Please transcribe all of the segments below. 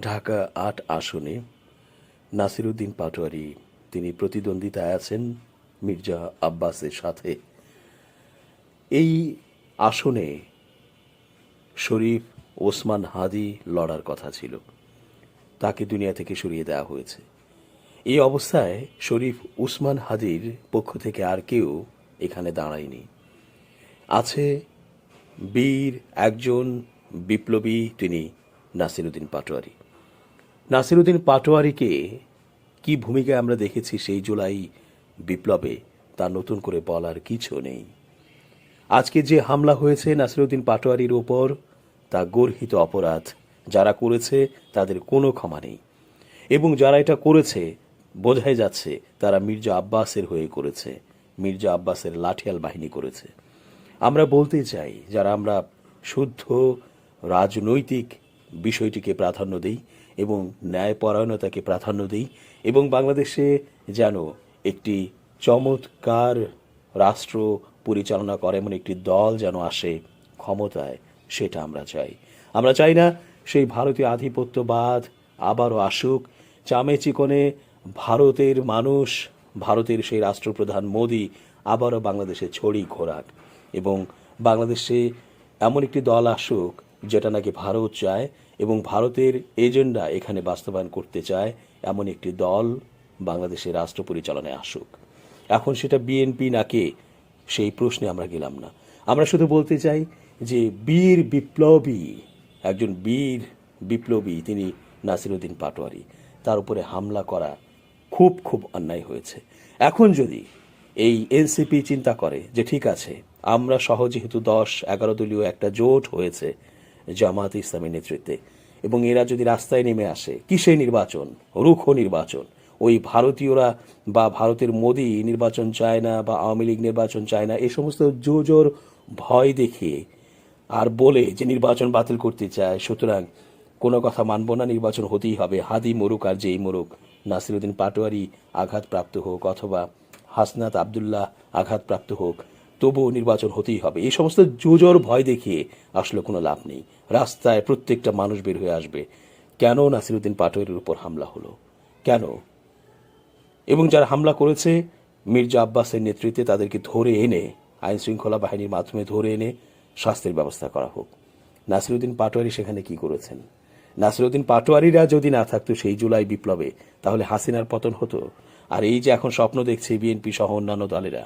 ঢাকা ৮ আসনে নাসিরউদ্দিন পাটোয়ারি তিনি প্রতিদ্বন্দ্বিতায় আছেন মির্জা আব্বাসের সাথে। এই আসনে শরীফ ওসমান হাদি লড়ার কথা ছিল, তাকে দুনিয়া থেকে সরিয়ে দেওয়া হয়েছে। এই অবস্থায় শরীফ ওসমান হাদির পক্ষ থেকে আর কেউ এখানে দাঁড়ায়নি। আছে বীর একজন বিপ্লবী, তিনি নাসিরউদ্দিন পাটোয়ারি। নাসিরউদ্দিন পাটোয়ারিকে কি ভূমিকায় আমরা দেখেছি সেই জুলাই বিপ্লবে, তা নতুন করে বলার কিছু নেই। আজকে যে হামলা হয়েছে নাসিরউদ্দিন পাটোয়ারির ওপর, তা গর্হিত অপরাধ। যারা করেছে তাদের কোনো ক্ষমা নেই, এবং যারা এটা করেছে বোঝাই যাচ্ছে তারা মির্জা আব্বাসের হয়ে করেছে, মির্জা আব্বাসের লাঠিয়াল বাহিনী করেছে। আমরা বলতে চাই, যারা আমরা শুদ্ধ রাজনৈতিক বিষয়টিকে প্রাধান্য দেই এবং ন্যায়পরায়ণতাকে প্রাধান্য দেই, এবং বাংলাদেশে যেন একটি চমৎকার রাষ্ট্র পরিচালনা করে এমন একটি দল যেন আসে ক্ষমতায়, সেটা আমরা চাই। আমরা চাই না সেই ভারতীয় আধিপত্যবাদ আবারও আসুক। চামে চিকনে ভারতের মানুষ, ভারতের সেই রাষ্ট্রপ্রধান মোদি আবারও বাংলাদেশে ছড়ি ঘোরাক, এবং বাংলাদেশে এমন একটি দল আসুক যেটা নাকি ভারত চায় এবং ভারতের এজেন্ডা এখানে বাস্তবায়ন করতে চায়, এমন একটি দল বাংলাদেশের রাষ্ট্র পরিচালনায় আসুক। এখন সেটা বিএনপি নাকি, সেই প্রশ্নে আমরা গেলাম না। আমরা শুধু বলতে চাই যে বীর বিপ্লবী, একজন বীর বিপ্লবী তিনি নাসিরউদ্দিন পাটোয়ারি, তার উপরে হামলা করা খুব খুব অন্যায় হয়েছে। এখন যদি এই এনসিপি চিন্তা করে যে ঠিক আছে, আমরা সহ যেহেতু 10-11 দলীয় একটা জোট হয়েছে জামাত ইসলামীর নেতৃত্বে, এবং এরা যদি রাস্তায় নেমে আসে, কিসে নির্বাচন, রুখো নির্বাচন, ওই ভারতীয়রা বা ভারতের মোদি নির্বাচন চায় না বা আওয়ামী লীগ নির্বাচন চায় না, এই সমস্ত জোজোর ভয় দেখিয়ে আর বলে যে নির্বাচন বাতিল করতে চায়, সুতরাং কোনো কথা মানব না, নির্বাচন হতেই হবে, হাদি মরুক আর যেই মরুক, নাসিরউদ্দিন পাটোয়ারি আঘাতপ্রাপ্ত হোক অথবা হাসনাত আবদুল্লাহ আঘাতপ্রাপ্ত হোক, তবুও নির্বাচন হতেই হবে, এই সমস্ত জোজোর ভয় দেখিয়ে আসলে কোনো লাভ নেই। রাস্তায় প্রত্যেকটা মানুষ বের হয়ে আসবে, কেন নাসিরউদ্দিন পাটোয়ারির উপর হামলা হলো, কেন, এবং যারা হামলা করেছে মির্জা আব্বাসের নেতৃত্বে, তাদেরকে ধরে এনে আইন শৃঙ্খলা বাহিনীর মাধ্যমে ধরে এনে শাস্তির ব্যবস্থা করা হোক। নাসিরউদ্দিন পাটোয়ারি সেখানে কি করেছেন? নাসিরউদ্দিন পাটোয়ারিরা যদি না থাকতো সেই জুলাই বিপ্লবে, তাহলে হাসিনার পতন হতো। আর এই যে এখন স্বপ্ন দেখছে বিএনপি সহ অন্যান্য দলেরা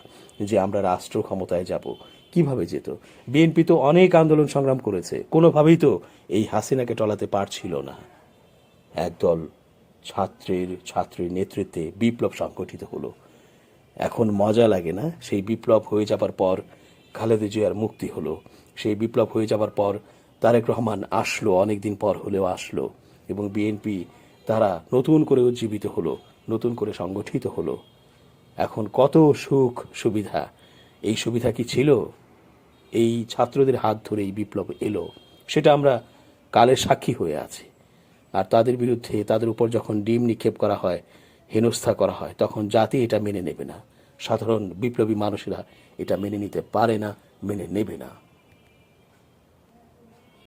যে আমরা রাষ্ট্র ক্ষমতায় যাব, কিভাবে যেত? বিএনপি তো অনেক আন্দোলন সংগ্রাম করেছে, কোনোভাবেই তো এই হাসিনাকে টলাতে পারছিল না। একদল ছাত্রীর নেতৃত্বে বিপ্লব সংগঠিত হলো। এখন মজা লাগে না? সেই বিপ্লব হয়ে যাবার পর খালেদা জিয়ার মুক্তি হলো, সেই বিপ্লব হয়ে যাবার পর তারেক রহমান আসলো, অনেকদিন পর হলেও আসলো, এবং বিএনপি তারা নতুন করে উজ্জীবিত হলো, নতুন করে সংগঠিত হলো। এখন কত সুখ সুবিধা, এই সুবিধা কি ছিল? এই ছাত্রদের হাত ধরে এই বিপ্লব এলো, সেটা আমরা কালের সাক্ষী হয়ে আছি। আর তাদের বিরুদ্ধে, তাদের উপর যখন ডিম নিক্ষেপ করা হয়, হেনস্থা করা হয়, তখন জাতি এটা মেনে নেবে না, সাধারণ বিপ্লবী মানুষেরা এটা মেনে নিতে পারে না, মেনে নেবে না।